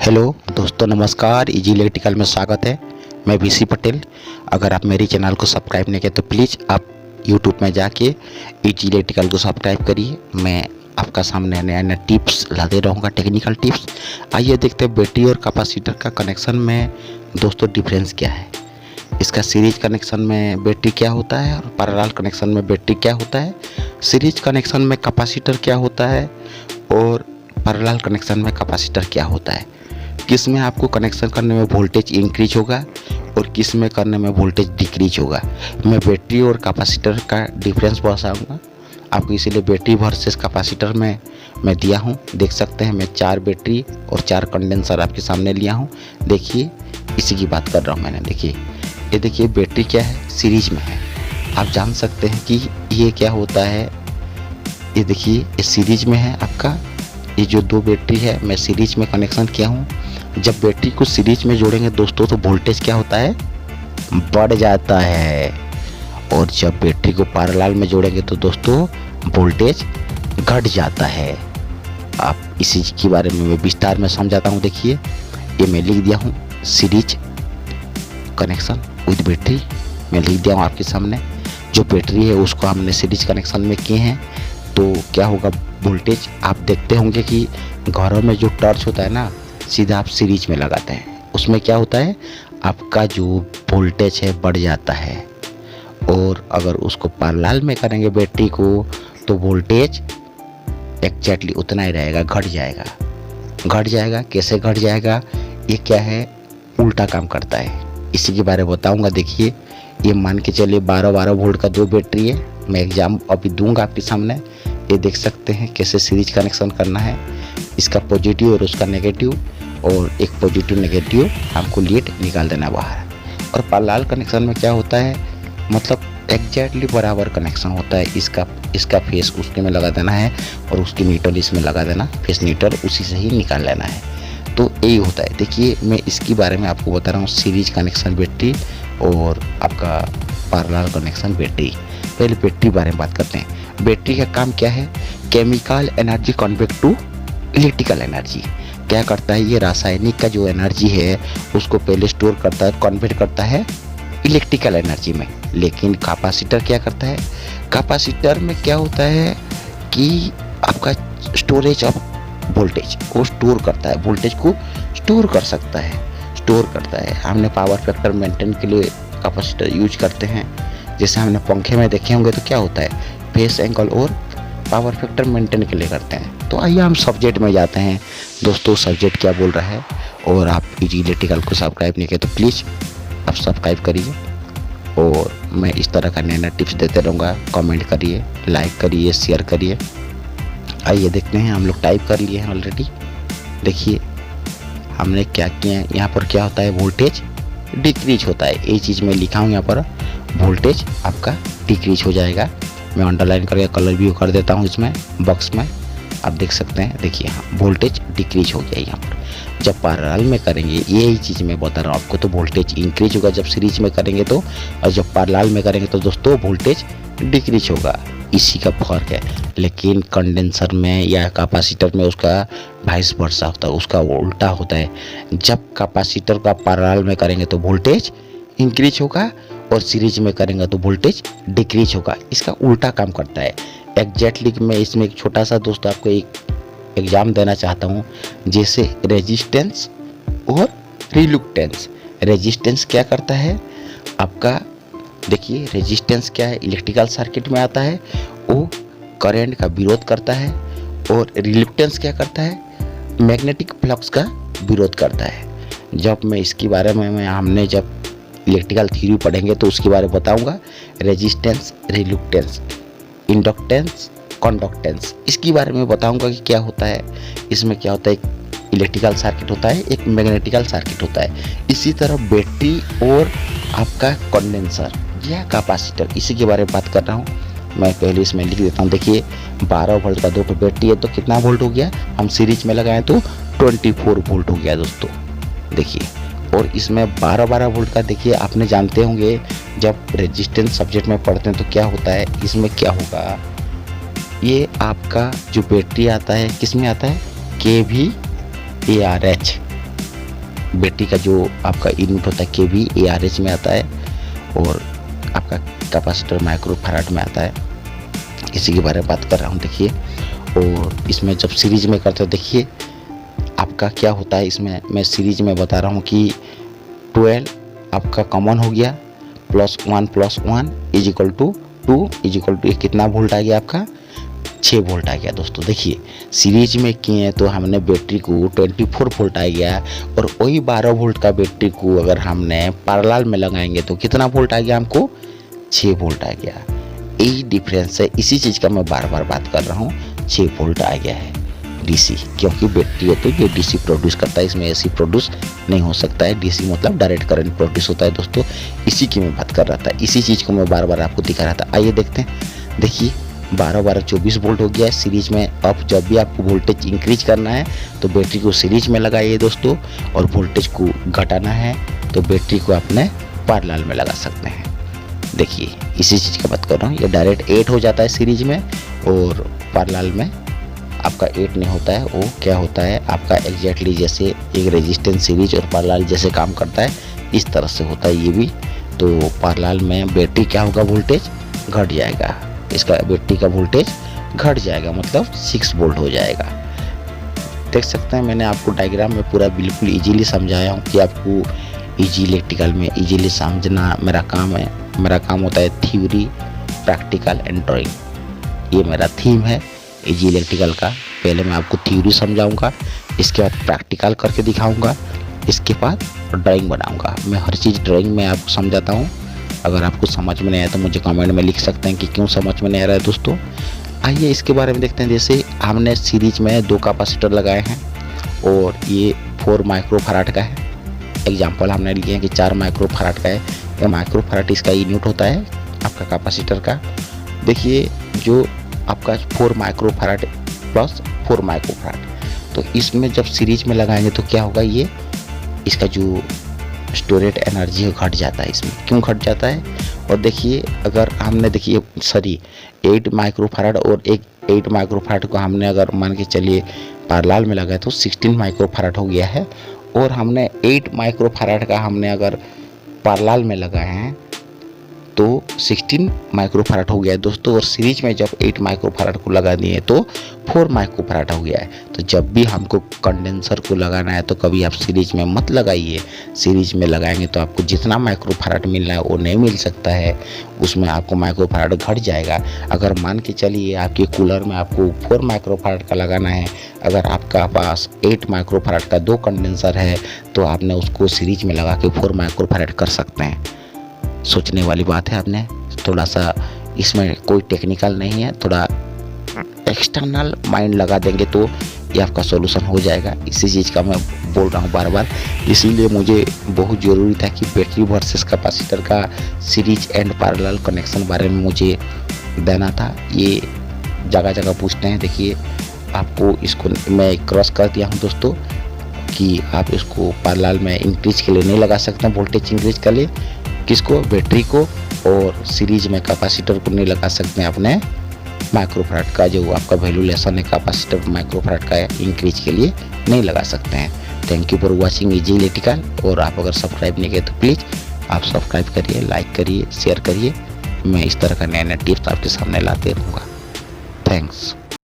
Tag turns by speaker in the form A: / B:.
A: Hello दोस्तों, नमस्कार। Easy electrical में स्वागत है। मैं वीसी पटेल। अगर आप मेरी चैनल को सब्सक्राइब नहीं किए तो प्लीज़ आप यूट्यूब में जाके इजी इलेक्ट्रिकल को सब्सक्राइब करिए। मैं आपका सामने नया नया टिप्स लाते रहूँगा, टेक्निकल टिप्स। आइए देखते हैं बैटरी और कैपेसिटर का कनेक्शन में दोस्तों डिफरेंस क्या है। इसका सीरीज कनेक्शन में बैटरी क्या होता है और पैरेलल कनेक्शन में बैटरी क्या होता है। सीरीज कनेक्शन में कैपेसिटर क्या होता है और पैरेलल कनेक्शन में कैपेसिटर क्या होता है। किस में आपको कनेक्शन करने में वोल्टेज इंक्रीज होगा और किस में करने में वोल्टेज डिक्रीज होगा। मैं बैटरी और कैपेसिटर का डिफरेंस बताऊंगा आपको, इसीलिए बैटरी वर्सेस कैपेसिटर में मैं दिया हूं। देख सकते हैं मैं 4 बैटरी और 4 कंडेंसर आपके सामने लिया हूं। देखिए, इसी की बात कर रहा हूं मैंने। देखिए, ये देखिए बैटरी क्या है, सीरीज में है। आप जान सकते हैं कि ये क्या होता है। ये देखिए, ये सीरीज में है आपका। ये जो 2 बैटरी है मैं सीरीज में कनेक्शन किया हूँ। जब बैटरी को सीरीज में जोड़ेंगे दोस्तों तो वोल्टेज क्या होता है, बढ़ जाता है। और जब बैटरी को पैरेलल में जोड़ेंगे तो दोस्तों वोल्टेज घट जाता है। आप इसी के बारे में मैं विस्तार में समझाता हूँ। देखिए, ये मैं लिख दिया हूँ सीरीज कनेक्शन विद बैटरी। मैं लिख दिया हूँ आपके सामने। जो बैटरी है उसको हमने सीरीज कनेक्शन में किए हैं तो क्या होगा, वोल्टेज आप देखते होंगे कि घरों में जो टॉर्च होता है ना, सीधा आप सीरीज में लगाते हैं, उसमें क्या होता है आपका जो वोल्टेज है बढ़ जाता है। और अगर उसको पैरेलल में करेंगे बैटरी को तो वोल्टेज एक्जैक्टली उतना ही रहेगा, घट जाएगा। घट जाएगा, कैसे घट जाएगा, ये क्या है, उल्टा काम करता है। इसी के बारे में बताऊंगा। देखिए, ये मान के चलिए 12 वोल्ट का 2 बैटरी है। मैं एग्जाम अभी दूंगा आपके सामने। ये देख सकते हैं कैसे सीरीज कनेक्शन करना है। इसका पॉजिटिव और उसका नेगेटिव, और एक पॉजिटिव नेगेटिव हमको लीड निकाल देना बाहर। और पैरेलल कनेक्शन में क्या होता है, मतलब एग्जैक्टली बराबर कनेक्शन होता है। इसका फेस उसके में लगा देना है और उसकी न्यूट्रल इसमें लगा देना, फेस न्यूट्रल उसी से ही निकाल लेना है। तो यही होता है। देखिए, मैं इसके बारे में आपको बता रहा हूँ, सीरीज कनेक्शन बैटरी और आपका पैरेलल कनेक्शन बैटरी। पहले बैटरी बारे में बात करते हैं। बैटरी का काम क्या है, chemical energy convert to electrical energy. क्या करता है, ये रासायनिक का जो एनर्जी है उसको पहले स्टोर करता है, कन्वर्ट करता है इलेक्ट्रिकल एनर्जी में। लेकिन कैपेसिटर क्या करता है, कैपेसिटर में क्या होता है कि आपका स्टोरेज ऑफ वोल्टेज को स्टोर करता है, वोल्टेज को स्टोर कर सकता है, स्टोर करता है। हमने पावर फैक्टर मेंटेन के लिए कैपेसिटर यूज करते हैं। जैसे हमने पंखे में देखे होंगे तो क्या होता है, फेस एंगल और पावर फैक्टर मेंटेन के लिए करते हैं। तो आइए हम सब्जेक्ट में जाते हैं दोस्तों, सब्जेक्ट क्या बोल रहा है। और आप इजी इलेक्ट्रिकल को सब्सक्राइब नहीं किए तो प्लीज़ आप सब्सक्राइब करिए। और मैं इस तरह का नया नया टिप्स देते रहूँगा। कमेंट करिए, लाइक करिए, शेयर करिए। आइए देखते हैं, हम लोग टाइप कर लिए हैं ऑलरेडी। देखिए हमने क्या किया है, यहाँ पर क्या होता है, वोल्टेज डिक्रीज होता है। ये चीज़ मैं लिखा हूँ यहाँ पर, वोल्टेज आपका डिक्रीज हो जाएगा। मैं अंडरलाइन करके कलर भी कर देता हूँ इसमें बॉक्स में, आप देख सकते हैं। देखिए हाँ, वोल्टेज डिक्रीज हो गया यहाँ पर। जब पैरेलल में करेंगे, यही चीज़ मैं बता रहा हूँ आपको, तो वोल्टेज इंक्रीज होगा जब सीरीज में करेंगे तो, और जब पैरेलल में करेंगे तो दोस्तों वोल्टेज डिक्रीज होगा। इसी का फर्क है। लेकिन कंडेंसर में या कैपेसिटर में उसका वाइस वर्सा होता है, उसका उल्टा होता है। जब कैपेसिटर का पैरेलल में करेंगे तो वोल्टेज इंक्रीज होगा और सीरीज में करेंगे तो वोल्टेज डिक्रीज होगा। इसका उल्टा काम करता है एग्जैक्टली। मैं इसमें एक छोटा सा दोस्तों आपको एक एग्जाम देना चाहता हूँ, जैसे रेजिस्टेंस और रिलुक्टेंस। रेजिस्टेंस क्या करता है आपका, देखिए रेजिस्टेंस क्या है, इलेक्ट्रिकल सर्किट में आता है, वो करंट का विरोध करता है। और रिलुक्टेंस क्या करता है, मैग्नेटिक फ्लक्स का विरोध करता है। जब मैं इसके बारे में हमने जब इलेक्ट्रिकल थ्योरी पढ़ेंगे तो उसके बारे में बताऊंगा। रेजिस्टेंस, रिलुक्टेंस, इंडक्टेंस, कंडक्टेंस, इसके बारे में बताऊंगा कि क्या होता है। इसमें क्या होता है, एक इलेक्ट्रिकल सर्किट होता है, एक मैग्नेटिकल सर्किट होता है। इसी तरह बैटरी और आपका कंडेंसर या कैपेसिटर, इसी के बारे में बात कर रहा हूँ मैं। पहले इसमें लिख देता हूँ। देखिए 12 वोल्ट का 2 बैटरी है तो कितना वोल्ट हो गया, हम सीरीज में लगाएं तो 24 वोल्ट हो गया दोस्तों। देखिए, और इसमें 12 वोल्ट का, देखिए आपने जानते होंगे जब रेजिस्टेंस सब्जेक्ट में पढ़ते हैं तो क्या होता है, इसमें क्या होगा, ये आपका जो बैटरी आता है किस में आता है, KVARH बैटरी का जो आपका यूनिट होता है केवी ARH में आता है और आपका कैपेसिटर माइक्रोफैराड में आता है। इसी के बारे में बात कर रहा हूँ। देखिए, और इसमें जब सीरीज में करते हो देखिए आपका क्या होता है। इसमें मैं सीरीज में बता रहा हूँ कि 12 आपका कॉमन हो गया, +1 is equal to 2 is equal to कितना वोल्ट आ गया आपका 6 वोल्ट आ गया। दोस्तों देखिए सीरीज में किए तो हमने बैटरी को 24 वोल्ट आ गया, और वही 12 वोल्ट का बैटरी को अगर हमने पैरेलल में लगाएंगे तो कितना वोल्ट आ गया हमको 6 वोल्ट आ गया। यही डिफरेंस है, इसी चीज़ का मैं बार बार बात कर रहा हूँ। 6 वोल्ट आ गया है DC, क्योंकि बैटरी है तो ये DC प्रोड्यूस करता है, इसमें AC प्रोड्यूस नहीं हो सकता है। DC मतलब डायरेक्ट करंट प्रोड्यूस होता है। दोस्तों इसी की मैं बात कर रहा था, इसी चीज़ को मैं बार बार आपको दिखा रहा था। आइए देखते हैं। देखिए 12 24 वोल्ट हो गया है सीरीज में। अब जब भी आपको वोल्टेज इंक्रीज करना है तो बैटरी को सीरीज में लगाइए दोस्तों, और वोल्टेज को घटाना है तो बैटरी को अपने पैरेलल में लगा सकते हैं। देखिए इसी चीज़ का बात कर रहा हूँ। ये डायरेक्ट 8 हो जाता है सीरीज में, और पैरेलल में आपका 8 नहीं होता है। वो क्या होता है आपका एग्जैक्टली जैसे एक रेजिस्टेंस सीरीज और पैरेलल जैसे काम करता है, इस तरह से होता है ये भी। तो पैरेलल में बैटरी क्या होगा, वोल्टेज घट जाएगा, इसका बैटरी का वोल्टेज घट जाएगा, मतलब 6 वोल्ट हो जाएगा। देख सकते हैं मैंने आपको डायग्राम में पूरा बिल्कुल इजीली समझाया हूँ कि आपको इजी इलेक्ट्रिकल में इजीली समझना मेरा काम है। मेरा काम होता है थ्योरी, प्रैक्टिकल एंड ड्राइंग। ये मेरा थीम है इजी इलेक्ट्रिकल का। पहले मैं आपको थ्योरी समझाऊंगा, इसके बाद प्रैक्टिकल करके दिखाऊंगा, इसके बाद ड्राइंग बनाऊंगा। मैं हर चीज़ ड्राइंग में आपको समझाता हूँ। अगर आपको समझ में नहीं आया तो मुझे कमेंट में लिख सकते हैं कि क्यों समझ में नहीं आ रहा है। दोस्तों आइए इसके बारे में देखते हैं। जैसे हमने सीरीज में 2 कैपेसिटर लगाए हैं और ये 4 माइक्रोफैराड का है। एग्जाम्पल हमने लिए हैं कि 4 माइक्रोफैराड का है। ये माइक्रोफैराड इसका यूनिट होता है आपका कैपेसिटर का। देखिए जो आपका 4 माइक्रोफैराड प्लस 4 माइक्रोफैराड, तो इसमें जब सीरीज में लगाएंगे तो क्या होगा, ये इसका जो स्टोरेज एनर्जी घट जाता है। इसमें क्यों घट जाता है, और देखिए अगर हमने देखिए 8 माइक्रोफैराड और 8 माइक्रोफैराड को हमने अगर मान के चलिए पैरेलल में लगाए तो 16 माइक्रोफैराड हो गया है। और हमने 8 माइक्रोफैराड का हमने अगर पैरेलल में लगाए हैं तो 16 माइक्रोफैराड हो गया है दोस्तों। और सीरीज में जब 8 माइक्रोफैराड को लगा दिए तो 4 माइक्रोफैराड हो गया है। तो जब भी हमको कंडेंसर को लगाना है तो कभी आप सीरीज में मत लगाइए। सीरीज में लगाएंगे तो आपको जितना माइक्रोफैराड मिलना है वो नहीं मिल सकता है, उसमें आपको माइक्रोफैराड घट जाएगा। अगर मान के चलिए आपके कूलर में आपको 4 माइक्रोफैराड का लगाना है, अगर आपका पास 8 माइक्रोफैराड का 2 कंडेंसर है तो आपने उसको सीरीज में लगा के 4 माइक्रोफैराड कर सकते हैं। सोचने वाली बात है। आपने थोड़ा सा, इसमें कोई टेक्निकल नहीं है, थोड़ा एक्सटर्नल माइंड लगा देंगे तो ये आपका सॉल्यूशन हो जाएगा। इसी चीज़ का मैं बोल रहा हूँ बार बार। इसीलिए मुझे बहुत ज़रूरी था कि बैटरी वर्सेस कैपेसिटर का सीरीज एंड पैरेलल कनेक्शन बारे में मुझे देना था। ये जगह जगह पूछते हैं। देखिए आपको इसको मैं क्रॉस कर दिया हूँ दोस्तों कि आप इसको पैरेलल में इंक्रीज के लिए नहीं लगा सकते, वोल्टेज इंक्रीज के लिए किसको, बैटरी को, और सीरीज में कैपेसिटर को नहीं लगा सकते हैं अपने माइक्रोफैराड का जो आपका वैल्यूलेशन है कैपेसिटर माइक्रोफैराड का इंक्रीज के लिए नहीं लगा सकते हैं। Thank you for watching easy electrical. और आप अगर सब्सक्राइब नहीं किए तो प्लीज़ आप सब्सक्राइब करिए, लाइक करिए, शेयर करिए। मैं इस तरह का नए नए टिप्स आपके सामने लाते रहूँगा। थैंक्स।